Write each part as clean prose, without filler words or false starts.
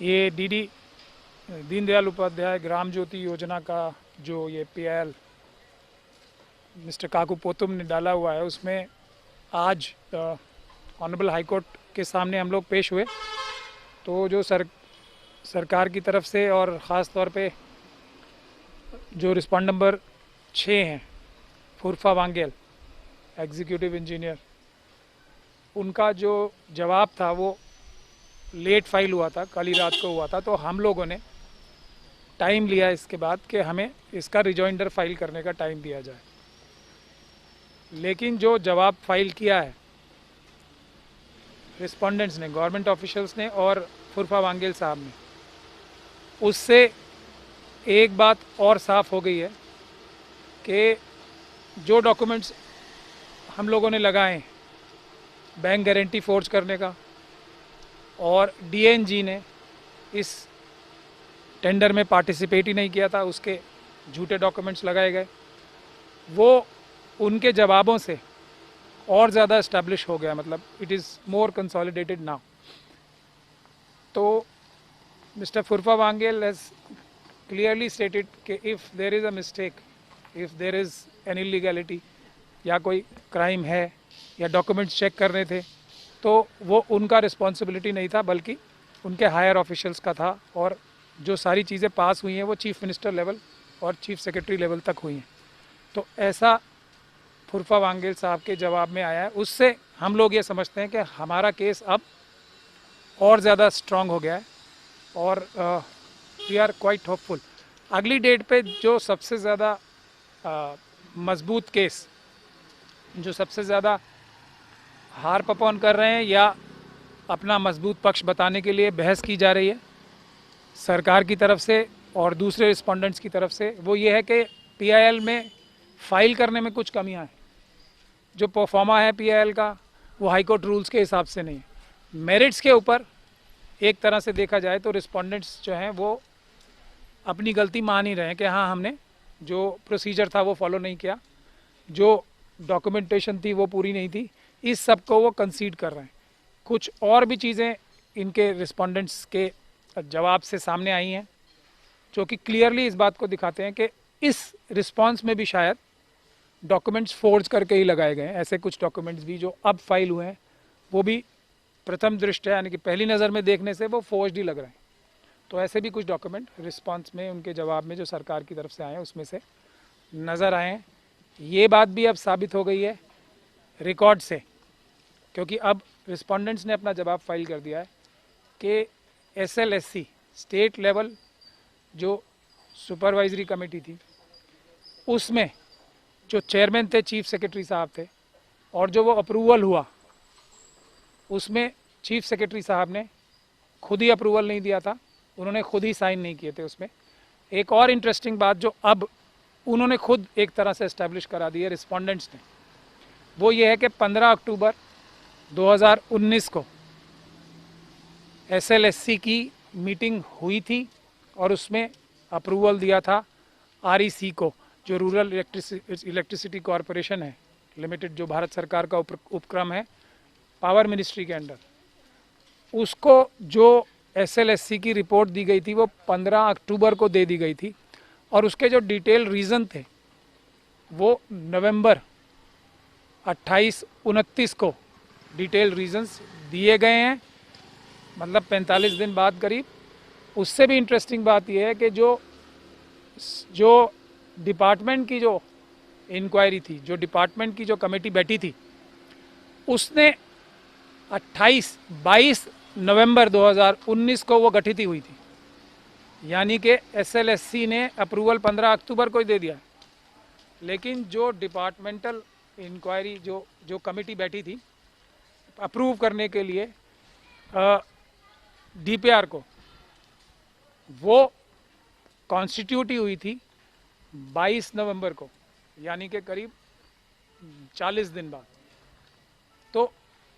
ये डीडी दीनदयाल उपाध्याय ग्राम ज्योति योजना का जो ये पीआईएल मिस्टर काकू पोतुम ने डाला हुआ है, उसमें आज ऑनरेबल हाई कोर्ट के सामने हम लोग पेश हुए। तो जो सरकार की तरफ से और ख़ास तौर पे जो रिस्पॉन्ड नंबर 6 हैं, फुरफा वांगेल एग्जीक्यूटिव इंजीनियर, उनका जो जवाब था वो लेट फाइल हुआ था, कल ही रात को हुआ था। तो हम लोगों ने टाइम लिया इसके बाद कि हमें इसका रिजॉइंडर फाइल करने का टाइम दिया जाए। लेकिन जो जवाब फाइल किया है रिस्पोंडेंट्स ने, गवर्नमेंट ऑफिशियल्स ने और फुरफा वांगेल साहब ने, उससे एक बात और साफ़ हो गई है कि जो डॉक्यूमेंट्स हम लोगों ने लगाए, बैंक गारंटी फोर्ज करने का, और डीएनजी ने इस टेंडर में पार्टिसिपेट ही नहीं किया था, उसके झूठे डॉक्यूमेंट्स लगाए गए, वो उनके जवाबों से और ज़्यादा इस्टेब्लिश हो गया। मतलब it is more consolidated now. तो मिस्टर फुरफा वांगेल हैज़ क्लियरली स्टेटेड कि if there is a mistake, if there is an illegality या कोई क्राइम है या डॉक्यूमेंट्स चेक करने थे, तो वो उनका रिस्पॉन्सिबिलिटी नहीं था, बल्कि उनके हायर ऑफिशियल्स का था। और जो सारी चीज़ें पास हुई हैं वो चीफ मिनिस्टर लेवल और चीफ सेक्रेटरी लेवल तक हुई हैं। तो ऐसा फुरफा वांगेल साहब के जवाब में आया है। उससे हम लोग ये समझते हैं कि हमारा केस अब और ज़्यादा स्ट्रॉन्ग हो गया है और वी आर क्वाइट होपफुल। अगली डेट पे जो सबसे ज़्यादा मजबूत केस, जो सबसे ज़्यादा हार पपौन कर रहे हैं या अपना मजबूत पक्ष बताने के लिए बहस की जा रही है सरकार की तरफ से और दूसरे रिस्पोंडेंट्स की तरफ से, वो ये है कि पीआईएल में फ़ाइल करने में कुछ कमियां हैं। जो परफॉर्मा है पीआईएल का, वो हाई कोर्ट रूल्स के हिसाब से नहीं है। मेरिट्स के ऊपर एक तरह से देखा जाए तो रिस्पोंडेंट्स जो हैं वो अपनी गलती मान ही रहे हैं कि हाँ, हमने जो प्रोसीजर था वो फॉलो नहीं किया, जो डॉक्यूमेंटेशन थी वो पूरी नहीं थी, इस सब को वो कंसीड कर रहे हैं। कुछ और भी चीज़ें इनके रिस्पोंडेंट्स के जवाब से सामने आई हैं जो कि क्लियरली इस बात को दिखाते हैं कि इस रिस्पांस में भी शायद डॉक्यूमेंट्स फोर्ज करके ही लगाए गए हैं। ऐसे कुछ डॉक्यूमेंट्स भी जो अब फाइल हुए हैं वो भी प्रथम दृष्टया यानी कि पहली नज़र में देखने से वो फोर्ज्ड ही लग रहे हैं। तो ऐसे भी कुछ डॉक्यूमेंट रिस्पांस में, उनके जवाब में जो सरकार की तरफ से आए हैं उसमें से नज़र आए हैं। ये बात भी अब साबित हो गई है रिकॉर्ड से, क्योंकि अब रिस्पोंडेंट्स ने अपना जवाब फाइल कर दिया है कि एसएलएससी स्टेट लेवल जो सुपरवाइजरी कमेटी थी, उसमें जो चेयरमैन थे चीफ सेक्रेटरी साहब थे, और जो वो अप्रूवल हुआ उसमें चीफ सेक्रेटरी साहब ने खुद ही अप्रूवल नहीं दिया था, उन्होंने खुद ही साइन नहीं किए थे उसमें। एक और इंटरेस्टिंग बात जो अब उन्होंने खुद एक तरह से इस्टेब्लिश करा दी है रिस्पोंडेंट्स ने, वो ये है कि 15 अक्टूबर 2019 को एसएलएससी की मीटिंग हुई थी और उसमें अप्रूवल दिया था आरईसी को, जो रूरल इलेक्ट्रिसिटी कॉरपोरेशन है लिमिटेड, जो भारत सरकार का उपक्रम है पावर मिनिस्ट्री के अंडर। उसको जो एसएलएससी की रिपोर्ट दी गई थी वो 15 अक्टूबर को दे दी गई थी, और उसके जो डिटेल रीज़न थे वो नवंबर 28-29 को डिटेल रीजंस दिए गए हैं, मतलब 45 दिन बाद करीब। उससे भी इंटरेस्टिंग बात यह है कि जो डिपार्टमेंट की जो इंक्वायरी थी, जो डिपार्टमेंट की जो कमेटी बैठी थी, उसने 22 नवंबर 2019 को वो गठित ही हुई थी। यानी कि एसएलएससी ने अप्रूवल 15 अक्टूबर को ही दे दिया, लेकिन जो डिपार्टमेंटल इंक्वायरी जो कमेटी बैठी थी अप्रूव करने के लिए डीपीआर को, वो कॉन्स्टिट्यूट ही हुई थी 22 नवंबर को, यानी कि करीब 40 दिन बाद। तो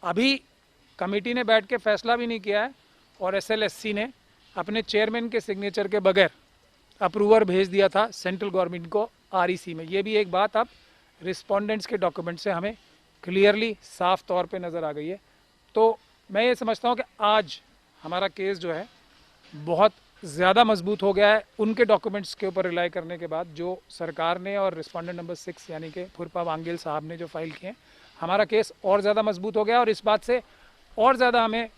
अभी कमेटी ने बैठ के फैसला भी नहीं किया है और एसएलएससी ने अपने चेयरमैन के सिग्नेचर के बगैर अप्रूवर भेज दिया था सेंट्रल गवर्नमेंट को आरईसी में। ये भी एक बात अब रिस्पोंडेंट्स के डॉक्यूमेंट से हमें क्लियरली साफ तौर पे नज़र आ गई है। तो मैं ये समझता हूँ कि आज हमारा केस जो है बहुत ज़्यादा मजबूत हो गया है उनके डॉक्यूमेंट्स के ऊपर रिलाई करने के बाद, जो सरकार ने और रिस्पॉन्डेंट नंबर 6 यानी कि फुरपा वांगेल साहब ने जो फाइल किए हैं, हमारा केस और ज़्यादा मजबूत हो गया और इस बात से और ज़्यादा हमें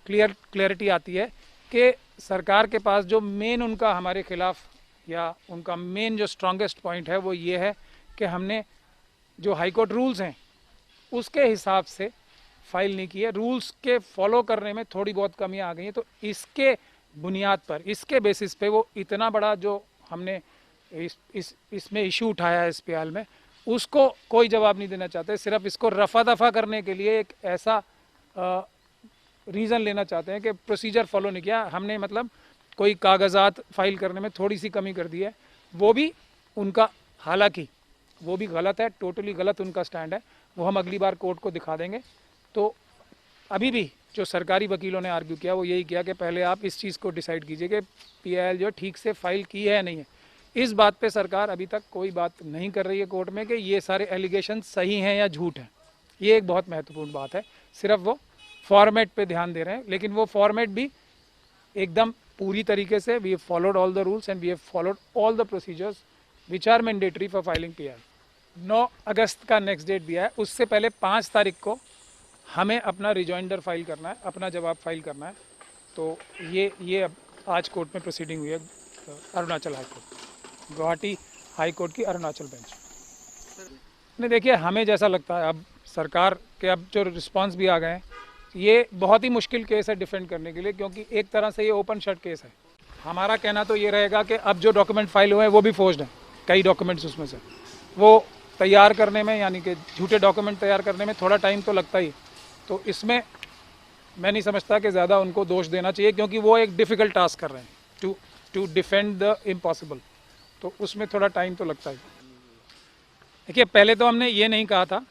क्लियरिटी आती है कि सरकार के पास जो मेन उनका हमारे खिलाफ या उनका मेन जो स्ट्रॉन्गेस्ट पॉइंट है वो ये है कि हमने जो हाई कोर्ट रूल्स हैं उसके हिसाब से फाइल नहीं की है। रूल्स के फॉलो करने में थोड़ी बहुत कमियां आ गई हैं, तो इसके बुनियाद पर, इसके बेसिस पे वो इतना बड़ा जो हमने इसमें इशू उठाया है SPL में, उसको कोई जवाब नहीं देना चाहते। सिर्फ इसको रफा दफा करने के लिए एक ऐसा रीज़न लेना चाहते हैं कि प्रोसीजर फॉलो नहीं किया हमने, मतलब कोई कागजात फाइल करने में थोड़ी सी कमी कर दी है, वो भी उनका, हालांकि वो भी गलत है, टोटली गलत उनका स्टैंड है, वो हम अगली बार कोर्ट को दिखा देंगे। तो अभी भी जो सरकारी वकीलों ने आर्ग्यू किया वो यही किया कि पहले आप इस चीज़ को डिसाइड कीजिए कि PIL जो ठीक से फाइल की है या नहीं है। इस बात पे सरकार अभी तक कोई बात नहीं कर रही है कोर्ट में कि ये सारे एलिगेशन सही हैं या झूठ हैं। ये एक बहुत महत्वपूर्ण बात है। सिर्फ वो फॉर्मेट पे ध्यान दे रहे हैं, लेकिन वो फॉर्मेट भी एकदम पूरी तरीके से, we have followed all the rules and we have followed all the procedures which are mandatory for filing PIL। 9 अगस्त का नेक्स्ट डेट दिया है, उससे पहले 5 तारीख को हमें अपना रिजॉइंडर फाइल करना है, अपना जवाब फाइल करना है। तो ये अब आज कोर्ट में प्रोसीडिंग हुई है, Arunachal high court, Guwahati high court की अरुणाचल बेंच। नहीं, देखिए हमें जैसा लगता है अब सरकार के अब जो रिस्पांस भी आ गए हैं, ये बहुत ही मुश्किल केस है डिफेंड करने के लिए, क्योंकि एक तरह से ये ओपन शट केस है। हमारा कहना तो ये रहेगा कि अब जो डॉक्यूमेंट फाइल हुए हैं वो भी फोर्ज्ड हैं, कई डॉक्यूमेंट्स उसमें से, वो तैयार करने में, यानी कि झूठे डॉक्यूमेंट तैयार करने में थोड़ा टाइम तो लगता ही। तो इसमें मैं नहीं समझता कि ज़्यादा उनको दोष देना चाहिए, क्योंकि वो एक डिफ़िकल्ट टास्क कर रहे हैं टू डिफेंड द इम्पॉसिबल, तो उसमें थोड़ा टाइम तो लगता ही। देखिए पहले तो हमने ये नहीं कहा था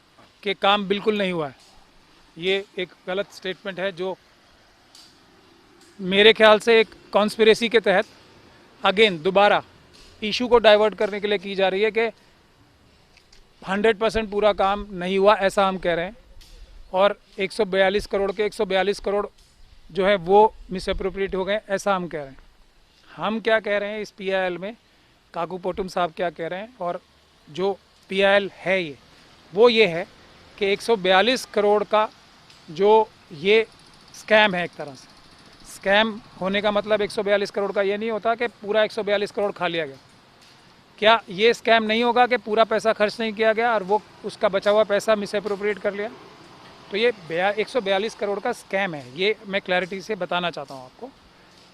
कि काम बिल्कुल नहीं हुआ है, ये एक गलत स्टेटमेंट है जो मेरे ख्याल से एक कॉन्स्पिरेसी के तहत अगेन दोबारा इशू को डाइवर्ट करने के लिए की जा रही है कि 100% पूरा काम नहीं हुआ, ऐसा हम कह रहे हैं। और 142 करोड़ के 142 करोड़ जो है वो मिसअप्रोप्रिएट हो गए, ऐसा हम कह रहे हैं। हम क्या कह रहे हैं इस PIL में, काकू पोटुम साहब क्या कह रहे हैं, और जो PIL है वो ये है कि 142 करोड़ का जो ये स्कैम है, एक तरह से स्कैम होने का मतलब 142 करोड़ का ये नहीं होता कि पूरा 142 करोड़ खा लिया गया। क्या ये स्कैम नहीं होगा कि पूरा पैसा खर्च नहीं किया गया और वो उसका बचा हुआ पैसा मिसअप्रोप्रिएट कर लिया? तो ये 142 करोड़ का स्कैम है, ये मैं क्लैरिटी से बताना चाहता हूँ आपको।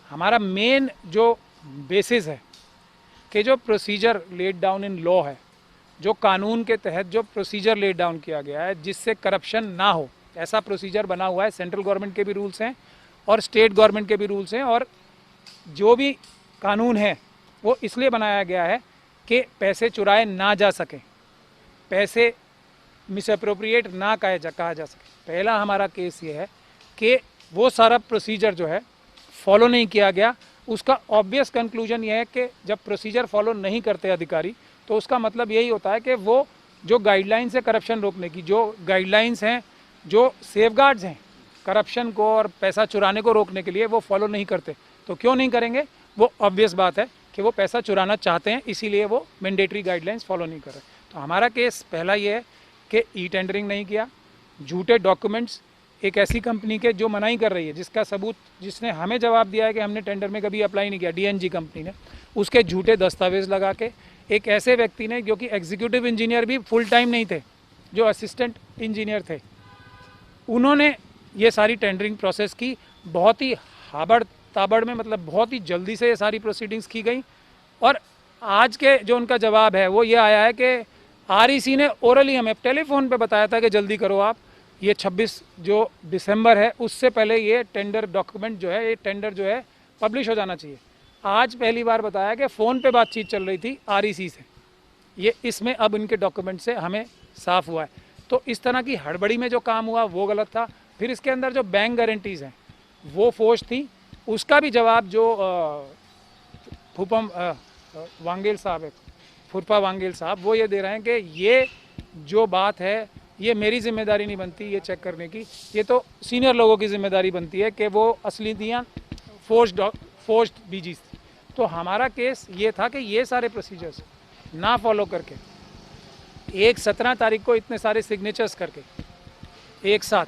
हमारा मेन जो बेसिस है कि जो procedure laid down in law है, जो कानून के तहत जो प्रोसीजर लेड डाउन किया गया है जिससे करप्शन ना हो, ऐसा प्रोसीजर बना हुआ है। सेंट्रल गवर्नमेंट के भी रूल्स हैं और स्टेट गवर्नमेंट के भी रूल्स हैं, और जो भी कानून है वो इसलिए बनाया गया है कि पैसे चुराए ना जा सके, पैसे मिसअप्रोप्रिएट ना कहा जा सके। पहला हमारा केस ये है कि वो सारा प्रोसीजर जो है फॉलो नहीं किया गया। उसका ऑब्वियस कंक्लूजन ये है कि जब प्रोसीजर फॉलो नहीं करते अधिकारी, तो उसका मतलब यही होता है कि वो जो गाइडलाइंस है करप्शन रोकने की, जो गाइडलाइंस हैं, जो सेफगार्ड्स हैं करप्शन को और पैसा चुराने को रोकने के लिए, वो फॉलो नहीं करते। तो क्यों नहीं करेंगे? वो ऑब्वियस बात है कि वो पैसा चुराना चाहते हैं, इसीलिए वो मैंडेटरी गाइडलाइंस फॉलो नहीं कर रहे। तो हमारा केस पहला ये है कि ई टेंडरिंग नहीं किया, झूठे डॉक्यूमेंट्स एक ऐसी कंपनी के जो मनाही कर रही है, जिसका सबूत, जिसने हमें जवाब दिया है कि हमने टेंडर में कभी अप्लाई नहीं किया, DNG कंपनी ने, उसके झूठे दस्तावेज लगा के एक ऐसे व्यक्ति ने, जो कि एग्जीक्यूटिव इंजीनियर भी फुल टाइम नहीं थे, जो असिस्टेंट इंजीनियर थे, उन्होंने ये सारी टेंडरिंग प्रोसेस की बहुत ही हाबड़ ताबड़ में, मतलब बहुत ही जल्दी से ये सारी प्रोसीडिंग्स की गई। और आज के जो उनका जवाब है वो ये आया है कि REC ने ओरली हमें टेलीफोन पे बताया था कि जल्दी करो आप, ये 26 जो दिसंबर है उससे पहले ये टेंडर डॉक्यूमेंट जो है, ये टेंडर जो है पब्लिश हो जाना चाहिए। आज पहली बार बताया कि फ़ोन पे बातचीत चल रही थी REC से, ये इसमें अब इनके डॉक्यूमेंट से हमें साफ़ हुआ है। तो इस तरह की हड़बड़ी में जो काम हुआ वो गलत था। फिर इसके अंदर जो बैंक गारंटीज़ हैं वो फोर्ज थी, उसका भी जवाब जो वांगेल साहब है, फुरपा वांगेल साहब, वो ये दे रहे हैं कि ये जो बात है ये मेरी जिम्मेदारी नहीं बनती ये चेक करने की, ये तो सीनियर लोगों की जिम्मेदारी बनती है कि वो असलियत फोर्स्ड बीजीज थी। तो हमारा केस ये था कि ये सारे प्रोसीजर्स ना फॉलो करके एक 17 तारीख को इतने सारे सिग्नेचर्स करके एक साथ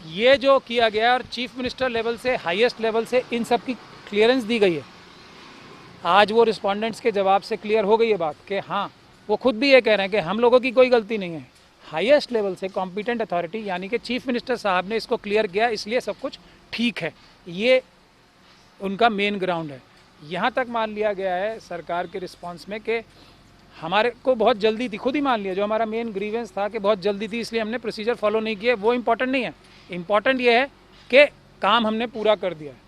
ये जो किया गया और चीफ मिनिस्टर लेवल से हाईएस्ट लेवल से इन सब की क्लियरेंस दी गई है। आज वो रिस्पोंडेंट्स के जवाब से क्लियर हो गई है बात कि हाँ, वो खुद भी ये कह रहे हैं कि हम लोगों की कोई गलती नहीं है। हाईएस्ट लेवल से कॉम्पिटेंट अथॉरिटी यानी कि चीफ मिनिस्टर साहब ने इसको क्लियर किया, इसलिए सब कुछ ठीक है। ये उनका मेन ग्राउंड है। यहाँ तक मान लिया गया है सरकार के रिस्पॉन्स में कि हमारे को बहुत जल्दी थी, खुद ही मान लिया, जो हमारा मेन ग्रीवेंस था कि बहुत जल्दी थी इसलिए हमने प्रोसीजर फॉलो नहीं किए, वो इम्पॉर्टेंट नहीं है। इम्पॉर्टेंट ये है कि काम हमने पूरा कर दिया है।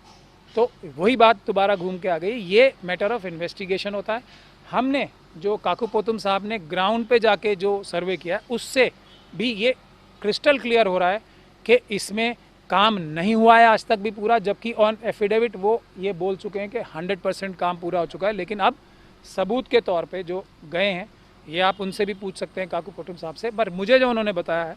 तो वही बात दोबारा घूम के आ गई, ये मैटर ऑफ इन्वेस्टिगेशन होता है। हमने जो काकूपोतुम साहब ने ग्राउंड पे जाके जो सर्वे किया उससे भी ये क्रिस्टल क्लियर हो रहा है कि इसमें काम नहीं हुआ है आज तक भी पूरा, जबकि ऑन एफिडेविट वो ये बोल चुके हैं कि 100% काम पूरा हो चुका है। लेकिन अब सबूत के तौर पे जो गए हैं, ये आप उनसे भी पूछ सकते हैं काकूपोतुम साहब से, पर मुझे जो उन्होंने बताया है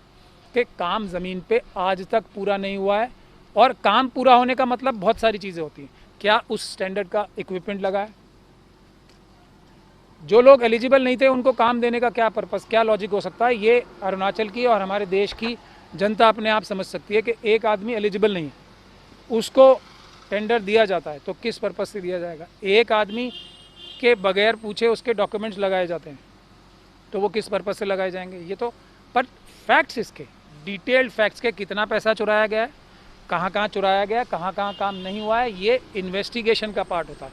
कि काम ज़मीन पे आज तक पूरा नहीं हुआ है। और काम पूरा होने का मतलब बहुत सारी चीज़ें होती हैं। क्या उस स्टैंडर्ड का इक्विपमेंट लगा है? जो लोग एलिजिबल नहीं थे उनको काम देने का क्या पर्पस, क्या लॉजिक हो सकता है? ये अरुणाचल की और हमारे देश की जनता अपने आप समझ सकती है कि एक आदमी एलिजिबल नहीं है, उसको टेंडर दिया जाता है तो किस पर्पस से दिया जाएगा? एक आदमी के बगैर पूछे उसके डॉक्यूमेंट्स लगाए जाते हैं तो वो किस पर्पस से लगाए जाएंगे? ये तो, पर फैक्ट्स इसके, डिटेल्ड फैक्ट्स के, कितना पैसा चुराया गया है, कहाँ कहाँ चुराया गया, कहाँ कहाँ काम नहीं हुआ है, ये इन्वेस्टिगेशन का पार्ट होता है।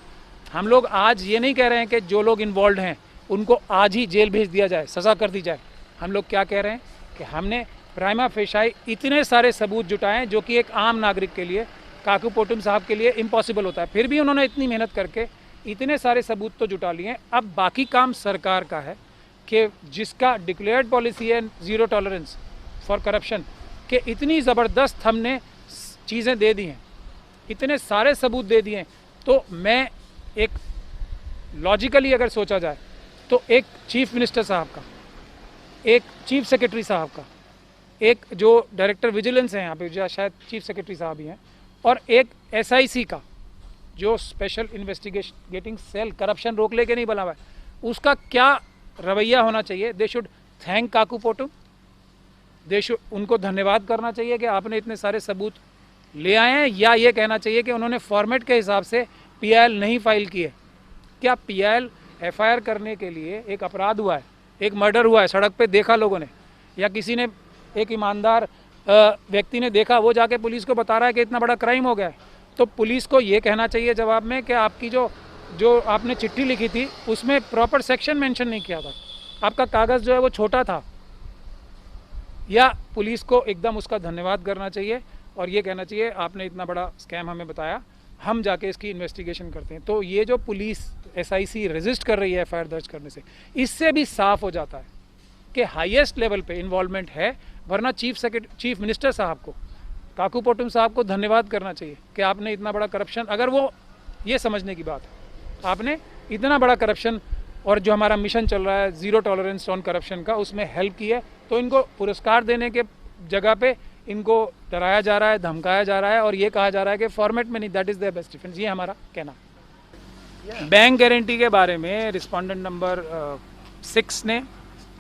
हम लोग आज ये नहीं कह रहे हैं कि जो लोग इन्वॉल्व हैं उनको आज ही जेल भेज दिया जाए, सज़ा कर दी जाए। हम लोग क्या कह रहे हैं कि हमने प्राइमा फेशाई इतने सारे सबूत जुटाए हैं जो कि एक आम नागरिक के लिए, काकूपोतुम साहब के लिए इम्पॉसिबल होता है। फिर भी उन्होंने इतनी मेहनत करके इतने सारे सबूत तो जुटा लिए हैं। अब बाकी काम सरकार का है कि जिसका डिक्लेयर्ड पॉलिसी है ज़ीरो टॉलरेंस फॉर करप्शन, कि इतनी ज़बरदस्त हमने चीज़ें दे दी हैं, इतने सारे सबूत दे दिए हैं। तो मैं एक लॉजिकली अगर सोचा जाए तो एक चीफ मिनिस्टर साहब का, एक चीफ सेक्रेटरी साहब का, एक जो डायरेक्टर विजिलेंस है यहाँ पे, जो शायद चीफ सेक्रेटरी साहब ही हैं, और एक एसआईसी का जो स्पेशल इन्वेस्टिगेटिंग सेल करप्शन रोक लेके नहीं बना हुआ है, उसका क्या रवैया होना चाहिए? दे शुड थैंक काकूपोतुम, दे शुड, उनको धन्यवाद करना चाहिए कि आपने इतने सारे सबूत ले आए हैं, या ये कहना चाहिए कि उन्होंने फॉर्मेट के हिसाब से पीआईएल नहीं फाइल की है? क्या पीआईएल एफआईआर करने के लिए एक अपराध हुआ है, एक मर्डर हुआ है, सड़क पे देखा लोगों ने, या किसी ने, एक ईमानदार व्यक्ति ने देखा, वो जाके पुलिस को बता रहा है कि इतना बड़ा क्राइम हो गया है, तो पुलिस को ये कहना चाहिए जवाब में कि आपकी जो आपने चिट्ठी लिखी थी उसमें प्रॉपर सेक्शन मेंशन नहीं किया था, आपका कागज़ जो है वो छोटा था। या पुलिस को एकदम उसका धन्यवाद करना चाहिए और ये कहना चाहिए आपने इतना बड़ा स्कैम हमें बताया, हम जाके इसकी इन्वेस्टिगेशन करते हैं। तो ये जो पुलिस एसआईसी रेजिस्ट कर रही है एफआईआर दर्ज करने से, इससे भी साफ हो जाता है कि हाईएस्ट लेवल पे इन्वॉल्वमेंट है। वरना चीफ मिनिस्टर साहब को, काकूपोतुम साहब को धन्यवाद करना चाहिए कि आपने इतना बड़ा करप्शन, अगर वो ये समझने की बात है, आपने इतना बड़ा करप्शन, और जो हमारा मिशन चल रहा है ज़ीरो टॉलरेंस ऑन करप्शन का, उसमें हेल्प की है, तो इनको पुरस्कार देने के जगह पे इनको डराया जा रहा है, धमकाया जा रहा है और ये कहा जा रहा है कि फॉर्मेट में नहीं, that is the best defence. ये हमारा कहना। बैंक गारंटी के बारे में रिस्पोंडेंट नंबर 6 ने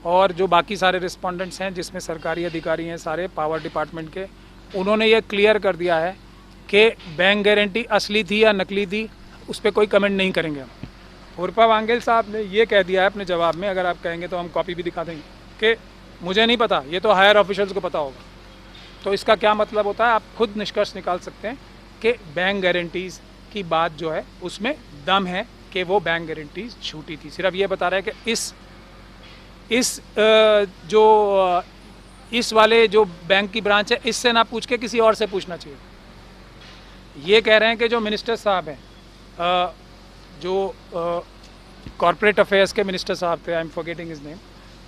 और जो बाकी सारे रिस्पोंडेंट्स हैं जिसमें सरकारी अधिकारी हैं सारे पावर डिपार्टमेंट के, उन्होंने ये क्लियर कर दिया है कि बैंक गारंटी असली थी या नकली थी, उस पर कोई कमेंट नहीं करेंगे हम। फुरपा वांगेल साहब ने ये कह दिया है अपने जवाब में, अगर आप कहेंगे तो हम कॉपी भी दिखा देंगे, कि मुझे नहीं पता, ये तो हायर ऑफिशियल्स को पता होगा। तो इसका क्या मतलब होता है, आप खुद निष्कर्ष निकाल सकते हैं कि बैंक गारंटीज़ की बात जो है उसमें दम है कि वो बैंक गारंटीज़ झूठी थी। सिर्फ ये बता रहे हैं कि इस वाले जो बैंक की ब्रांच है इससे ना पूछ के किसी और से पूछना चाहिए। ये कह रहे हैं कि जो मिनिस्टर साहब हैं, जो कॉर्पोरेट अफेयर्स के मिनिस्टर साहब थे, I am forgetting his name,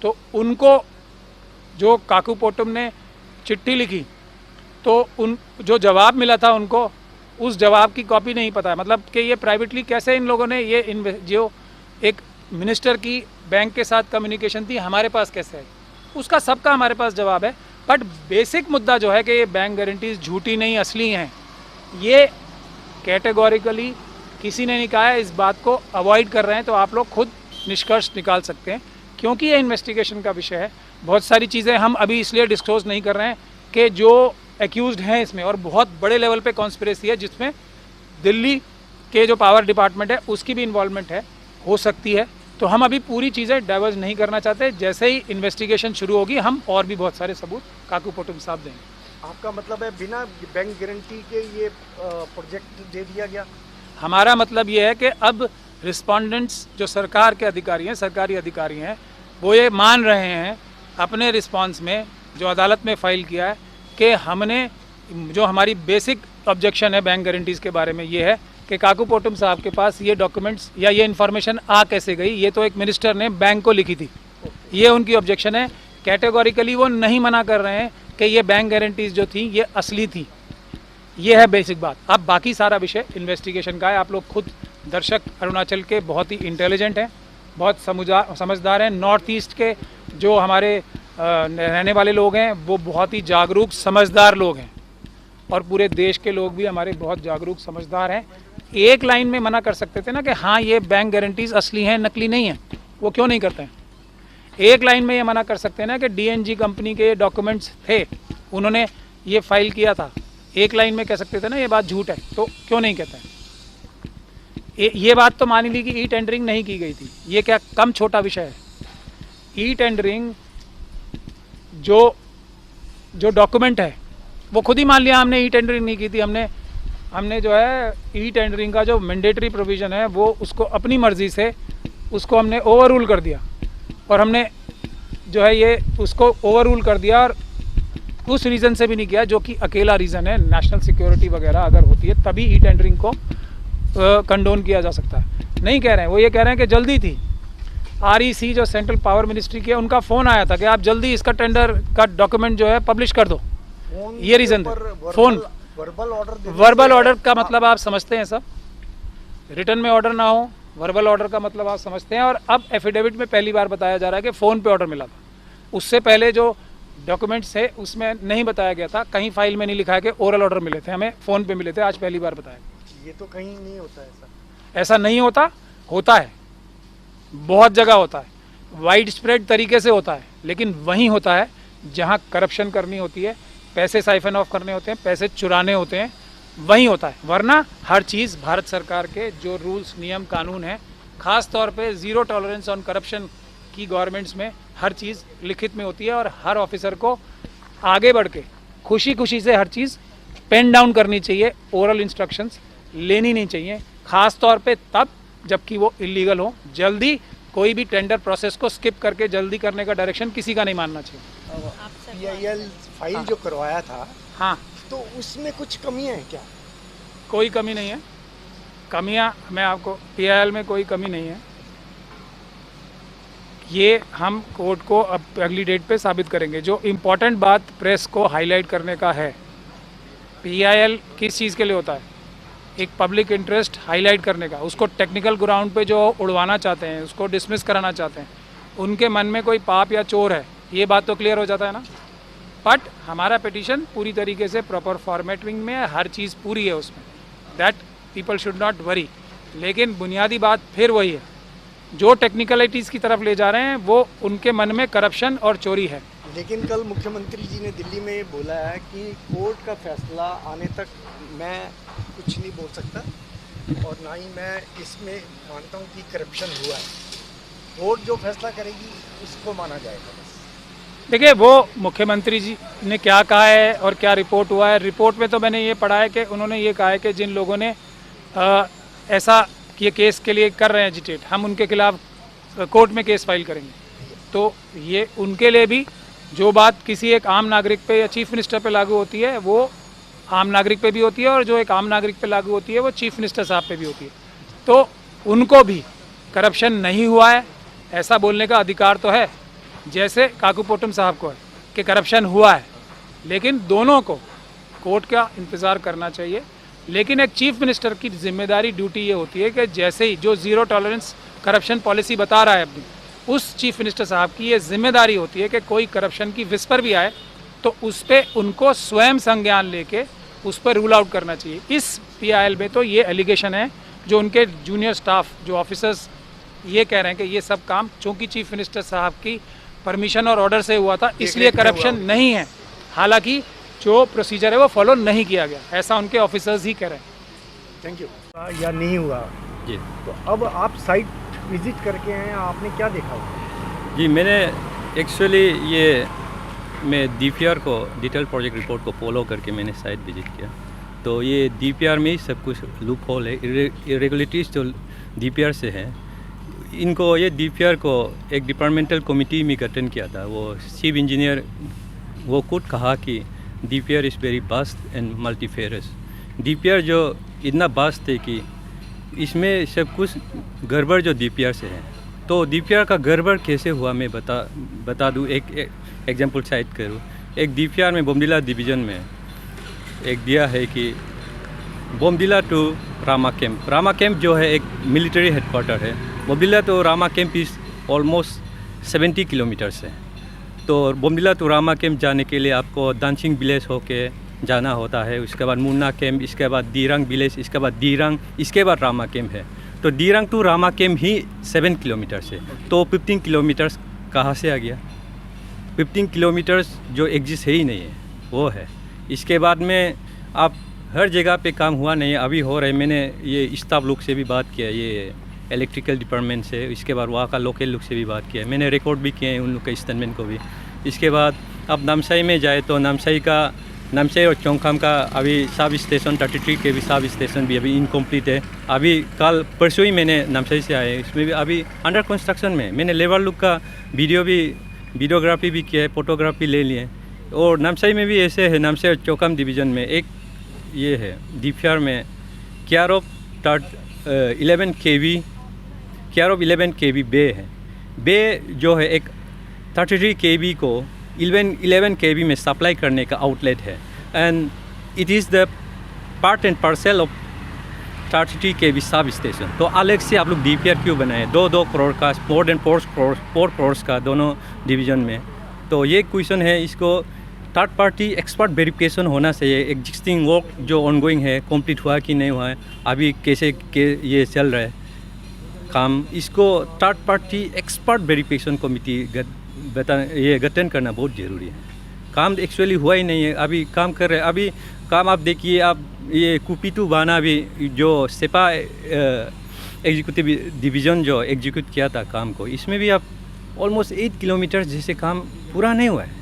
तो उनको जो काकूपोतुम ने चिट्ठी लिखी तो उन जो जवाब मिला था उनको, उस जवाब की कॉपी नहीं पता है। मतलब कि ये प्राइवेटली कैसे इन लोगों ने ये जो एक मिनिस्टर की बैंक के साथ कम्युनिकेशन थी हमारे पास कैसे है, उसका सबका हमारे पास जवाब है। बट बेसिक मुद्दा जो है कि ये बैंक गारंटीज झूठी नहीं असली हैं, ये कैटेगोरिकली किसी ने नहीं कहा है, इस बात को अवॉइड कर रहे हैं, तो आप लोग खुद निष्कर्ष निकाल सकते हैं, क्योंकि ये इन्वेस्टिगेशन का विषय है। बहुत सारी चीज़ें हम अभी इसलिए डिस्क्लोज नहीं कर रहे हैं कि जो एक्यूज्ड हैं इसमें, और बहुत बड़े लेवल पे कॉन्स्पिरेसी है जिसमें दिल्ली के जो पावर डिपार्टमेंट है उसकी भी इन्वॉल्वमेंट है, हो सकती है, तो हम अभी पूरी चीज़ें डाइवर्ज नहीं करना चाहते। जैसे ही इन्वेस्टिगेशन शुरू होगी हम और भी बहुत सारे सबूत काकू पोटुम साहब देंगे। आपका मतलब है बिना बैंक गारंटी के ये प्रोजेक्ट दे दिया गया? हमारा मतलब ये है कि अब रिस्पोंडेंट्स जो सरकार के अधिकारी हैं, सरकारी अधिकारी हैं, वो ये मान रहे हैं अपने रिस्पांस में जो अदालत में फ़ाइल किया है कि हमने जो हमारी बेसिक ऑब्जेक्शन है बैंक गारंटीज़ के बारे में ये है कि काकू पोटुम साहब के पास ये डॉक्यूमेंट्स या ये इन्फॉर्मेशन आ कैसे गई, ये तो एक मिनिस्टर ने बैंक को लिखी थी, ये उनकी ऑब्जेक्शन है। कैटेगोरिकली वो नहीं मना कर रहे हैं कि ये बैंक गारंटीज़ जो थी ये असली थी, ये है बेसिक बात। अब बाकी सारा विषय इन्वेस्टिगेशन का है। आप लोग खुद दर्शक अरुणाचल के बहुत ही इंटेलिजेंट हैं, बहुत समझदार हैं। नॉर्थ ईस्ट के जो हमारे रहने वाले लोग हैं वो बहुत ही जागरूक समझदार लोग हैं, और पूरे देश के लोग भी हमारे बहुत जागरूक समझदार हैं। एक लाइन में मना कर सकते थे ना कि हाँ ये बैंक गारंटीज़ असली हैं, नकली नहीं हैं, वो क्यों नहीं करते हैं? एक लाइन में ये मना कर सकते हैं ना कि डीएनजी कंपनी के डॉक्यूमेंट्स थे, उन्होंने ये फाइल किया था, एक लाइन में कह सकते थे ना ये बात झूठ है, तो क्यों नहीं कहते हैं? ये बात तो मान ली कि ई टेंडरिंग नहीं की गई थी, ये क्या कम छोटा विषय है? ई टेंडरिंग जो डॉक्यूमेंट है वो खुद ही मान लिया हमने ई टेंडरिंग नहीं की थी। हमने जो है ई टेंडरिंग का जो मैंडेटरी प्रोविज़न है वो उसको अपनी मर्ज़ी से उसको हमने ओवररूल कर दिया, और हमने जो है ये उसको ओवररूल कर दिया, और उस रीज़न से भी नहीं किया जो कि अकेला रीज़न है, नेशनल सिक्योरिटी वगैरह अगर होती है तभी ई टेंडरिंग को कंडोन किया जा सकता है। नहीं कह रहे हैं, वो ये कह रहे हैं कि जल्दी थी। REC जो सेंट्रल पावर मिनिस्ट्री की है, उनका फ़ोन आया था कि आप जल्दी इसका टेंडर का डॉक्यूमेंट जो है पब्लिश कर दो, ये रीज़न थे। फ़ोन वर्बल ऑर्डर का मतलब आप समझते हैं सब, रिटर्न में ऑर्डर ना हो, वर्बल ऑर्डर का मतलब आप समझते हैं। और अब एफिडेविट में पहली बार बताया जा रहा है कि फ़ोन पे ऑर्डर मिला था, उससे पहले जो डॉक्यूमेंट्स है उसमें नहीं बताया गया था, कहीं फाइल में नहीं लिखा है कि ओरल ऑर्डर मिले थे, हमें फ़ोन पे मिले थे, आज पहली बार बताया। ये तो कहीं नहीं होता ऐसा नहीं होता, होता है, बहुत जगह होता है, वाइड स्प्रेड तरीके से होता है, लेकिन वहीं होता है जहाँ करप्शन करनी होती है, पैसे साइफन ऑफ करने होते हैं, पैसे चुराने होते हैं, वहीं होता है। वरना हर चीज़ भारत सरकार के जो रूल्स नियम कानून हैं, ख़ास तौर पे ज़ीरो टॉलरेंस ऑन करप्शन की गवर्नमेंट्स में हर चीज़ लिखित में होती है, और हर ऑफिसर को आगे बढ़ के खुशी खुशी से हर चीज़ पेन डाउन करनी चाहिए, ओरल इंस्ट्रक्शंस लेनी नहीं चाहिए, ख़ास तौर पे तब जबकि वो इलीगल हो। जल्दी कोई भी टेंडर प्रोसेस को स्किप करके जल्दी करने का डायरेक्शन किसी का नहीं मानना चाहिए। PIL फाइल जो करवाया था, हाँ, तो उसमें कुछ कमियां हैं क्या? कोई कमी नहीं है। कमियां मैं आपको PIL में कोई कमी नहीं है, ये हम कोर्ट को अब अगली डेट पे साबित करेंगे। जो इम्पोर्टेंट बात प्रेस को हाईलाइट करने का है, PIL किस चीज़ के लिए होता है? एक पब्लिक इंटरेस्ट हाईलाइट करने का। उसको टेक्निकल ग्राउंड पे जो उड़वाना चाहते हैं, उसको डिसमिस कराना चाहते हैं, उनके मन में कोई पाप या चोर है, ये बात तो क्लियर हो जाता है ना। बट हमारा पिटीशन पूरी तरीके से प्रॉपर फॉर्मेटिंग में है, हर चीज़ पूरी है उसमें, that people should not worry. लेकिन बुनियादी बात फिर वही है, जो टेक्निकलिटीज़ की तरफ ले जा रहे हैं वो उनके मन में करप्शन और चोरी है। लेकिन कल मुख्यमंत्री जी ने दिल्ली में ये बोला है कि कोर्ट का फैसला आने तक मैं कुछ नहीं बोल सकता, और ना ही मैं इसमें मानता हूँ कि करप्शन हुआ है। कोर्ट जो फैसला करेगी उसको माना जाएगा बस। देखिए, वो मुख्यमंत्री जी ने क्या कहा है और क्या रिपोर्ट हुआ है, रिपोर्ट में तो मैंने ये पढ़ा है कि उन्होंने ये कहा है कि जिन लोगों ने ऐसा ये केस के लिए कर रहे हैं एजिटेट, हम उनके खिलाफ कोर्ट में केस फाइल करेंगे। तो ये उनके लिए भी जो बात किसी एक आम नागरिक पे या चीफ मिनिस्टर पे लागू होती है वो आम नागरिक पे भी होती है, और जो एक आम नागरिक पे लागू होती है वो चीफ मिनिस्टर साहब पे भी होती है। तो उनको भी करप्शन नहीं हुआ है ऐसा बोलने का अधिकार तो है, जैसे काकू पोटुम साहब को है कि करप्शन हुआ है। लेकिन दोनों को कोर्ट का इंतज़ार करना चाहिए। लेकिन एक चीफ मिनिस्टर की जिम्मेदारी ड्यूटी ये होती है कि जैसे ही जो ज़ीरो टॉलरेंस करप्शन पॉलिसी बता रहा है अपनी, उस चीफ मिनिस्टर साहब की ये जिम्मेदारी होती है कि कोई करप्शन की विस्पर भी आए तो उस पर उनको स्वयं संज्ञान लेके उस पर रूल आउट करना चाहिए। इस PIL में तो ये एलिगेशन है जो उनके जूनियर स्टाफ जो ऑफिसर्स ये कह रहे हैं कि ये सब काम चूंकि चीफ मिनिस्टर साहब की परमिशन और ऑर्डर से हुआ था इसलिए करप्शन नहीं है, हालांकि जो प्रोसीजर है वो फॉलो नहीं किया गया, ऐसा उनके ऑफिसर्स ही कह रहे हैं। Thank you. या नहीं हुआ जी तो अब आप साइट विजिट करके हैं, आपने क्या देखा? जी मैंने एक्चुअली ये मैं DPR को डिटेल प्रोजेक्ट रिपोर्ट को फॉलो करके मैंने साइट विजिट किया। तो ये DPR में ही सब कुछ लूप होल है, इरेगुलरिटीज़ जो DPR से है, इनको ये DPR को एक डिपार्टमेंटल कमेटी में गठन किया था। वो चीफ इंजीनियर वो खुद कहा कि DPR is very vast and multifarious. DPR जो इतना वास्ट है कि इसमें सब कुछ गड़बड़ जो DPR से है। तो DPR का गड़बड़ कैसे हुआ मैं बता दूँ, एक एग्जांपल साइट करूँ। एक DPR में बोमडिला डिवीज़न में एक दिया है कि बोमडिला टू रामा कैंप जो है एक मिलिट्री हेडक्वार्टर है। बोमडिला तो Rama camp is almost 70 kilometres है। तो बोमडिला टू रामा कैंप जाने के लिए आपको दानसिंग विलेज होके जाना होता है, उसके बाद मुन्ना कैंप, इसके बाद दीरंग विलेज, इसके बाद दीरंग, इसके बाद रामा कैंप है। तो दीरंग टू रामा कैंप ही 7 किलोमीटर्स है। तो 15 किलोमीटर्स कहाँ से आ गया? 15 किलोमीटर्स जो एग्जिस्ट है ही नहीं है वो है। इसके बाद में आप हर जगह पे काम हुआ नहीं है, अभी हो रहा है। मैंने ये स्टाफ लोग से भी बात किया, ये इलेक्ट्रिकल डिपार्टमेंट से, इसके बाद वहाँ का लोकल लोग से भी बात किया, मैंने रिकॉर्ड भी किए हैं उन लोग के स्टेटमेंट को भी। इसके बाद अब नामसाई में जाए तो नामसाई और चौंगखाम का अभी सब स्टेशन 33 के भी सब स्टेशन भी अभी इनकम्प्लीट है। अभी कल परसों ही मैंने नामसाई से आए, इसमें भी अभी अंडर कंस्ट्रक्शन में। मैंने लेबर लोग का वीडियोग्राफी भी किया है, फोटोग्राफी ले लिए। और नामसाई में भी ऐसे है, नामसाई और चौकाम डिवीज़न में एक ये है DPR में क्यारोप 11 kV बे है। बे जो है एक 33 kV को 11 kV में सप्लाई करने का आउटलेट है। And it is the part and parcel of 33 kV sub station. तो अलग से आप लोग DPR क्यों बनाए? 2 करोड़ का, मोर देन 4 करोड़ का दोनों डिवीज़न में। तो ये क्वेश्चन है, इसको थर्ड पार्टी एक्सपर्ट वेरिफिकेशन होना चाहिए। एग्जिस्टिंग वर्क जो ऑनगोइंग है कंप्लीट हुआ कि नहीं हुआ है, अभी कैसे ये चल रहा है काम, इसको third party expert verification committee गठन करना बहुत ज़रूरी है। काम एक्चुअली हुआ ही नहीं है, अभी काम कर रहे हैं। अभी काम आप देखिए, आप ये कुपीटू बाना भी जो सेपा एग्जीक्यूटिव डिवीज़न जो एग्जीक्यूट किया था काम को, इसमें भी आप ऑलमोस्ट 8 किलोमीटर जैसे काम पूरा नहीं हुआ है।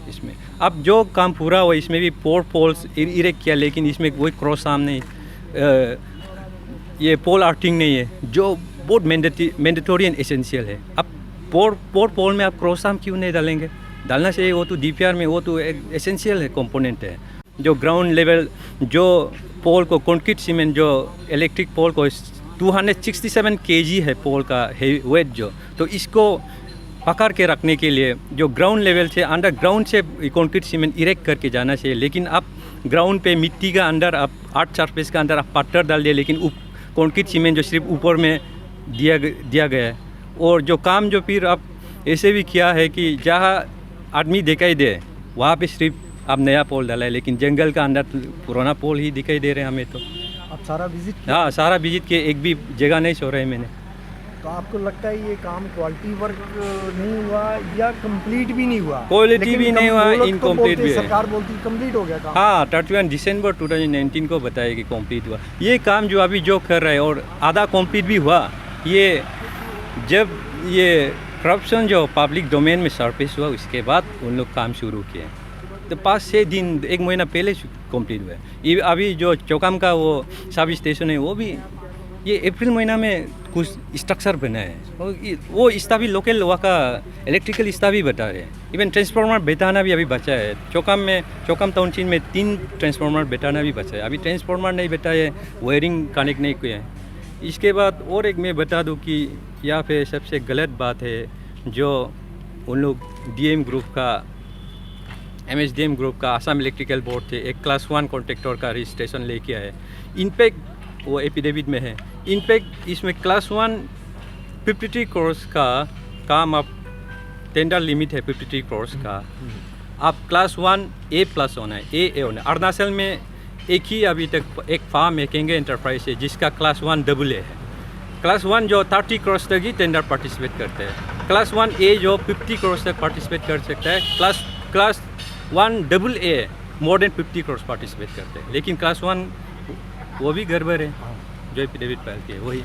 इसमें अब जो काम पूरा हुआ इसमें भी 4 पोल्स इरेक्ट किया, लेकिन इसमें कोई क्रॉस आर्म नहीं, ये पोल आर्टिंग नहीं है, जो बहुत मैंडेटरी एंड एसेंशियल है। अब 4 पोल में आप क्रॉस आर्म क्यों नहीं डालेंगे? डालना चाहिए, वो तो DPR में वो तो एसेंशियल है, कंपोनेंट है। जो ग्राउंड लेवल जो पोल को कंक्रीट सीमेंट जो इलेक्ट्रिक पोल को 267 kg है पोल का वेट जो, तो इसको पकड़ के रखने के लिए जो ग्राउंड लेवल से अंडरग्राउंड से कंक्रीट सीमेंट इरेक्ट करके जाना चाहिए। लेकिन आप ग्राउंड पे मिट्टी का अंदर आप आर्ट सरफेस का अंदर आप पत्थर डाल दिए, लेकिन कंक्रीट सीमेंट जो सिर्फ ऊपर में दिया गया है। और जो काम जो फिर आप ऐसे भी किया है कि जहाँ आदमी दिखाई दे वहाँ पे सिर्फ आप नया पोल डाला है, लेकिन जंगल का अंदर पुराना पोल ही दिखाई दे रहे हैं हमें। तो आप सारा विजिट? हाँ, सारा विजिट किए, एक भी जगह नहीं छोड़ रहे मैंने। तो आपको लगता है ये काम क्वालिटी वर्क नहीं हुआ या कंप्लीट भी नहीं हुआ? क्वालिटी भी नहीं हुआ, इनकम्प्लीट भी है। सरकार बोलती कंप्लीट हो गया काम। हाँ, 31 दिसंबर 2019 को बताया कि कंप्लीट हुआ। ये काम जो अभी जो कर रहे हैं और आधा कंप्लीट भी हुआ, ये जब ये करप्शन जो पब्लिक डोमेन में सरफेस हुआ उसके बाद उन लोग काम शुरू किए। तो 5-6 दिन 1 महीना पहले कंप्लीट हुआ है। ये अभी जो चौकाम का वो सब स्टेशन है वो भी ये अप्रैल महीना में कुछ स्ट्रक्चर बना है। वो स्टाफ भी लोकल वहाँ का इलेक्ट्रिकल स्टाफ भी बता रहे हैं। इवन ट्रांसफार्मर बैठाना भी अभी बचा है। चौकाम टाउनशिप में 3 ट्रांसफार्मर बैठाना भी बचा है। अभी ट्रांसफार्मर नहीं बैठा है, वायरिंग कनेक्ट नहीं किया है। इसके बाद और एक मैं बता दूं कि यहाँ पे सबसे गलत बात है जो उन लोग DM ग्रुप का MSDM ग्रुप का आसाम इलेक्ट्रिकल बोर्ड से एक क्लास 1 कॉन्ट्रैक्टर का रजिस्ट्रेशन लेके आए। इनफैक्ट वो एफिडेविट में है। इनफैक्ट इसमें क्लास 1 53 करोड़ का काम, आप टेंडर लिमिट है 53 करोड़ का, आप क्लास 1 A+ होना है, A होना है। अरुणाचल में एक ही अभी तक एक फार्म है केंगे एंटरप्राइज है जिसका क्लास 1 AA है। क्लास 1 जो 30 करोड़ तक ही टेंडर पार्टिसिपेट करते हैं। क्लास 1A जो 50 करोड़ तक पार्टिसिपेट कर सकता है। Class 1 AA more than 50 crore participate करते हैं। लेकिन क्लास 1 वो भी गड़बड़ है जो एफिडेविट फाइल किए वही।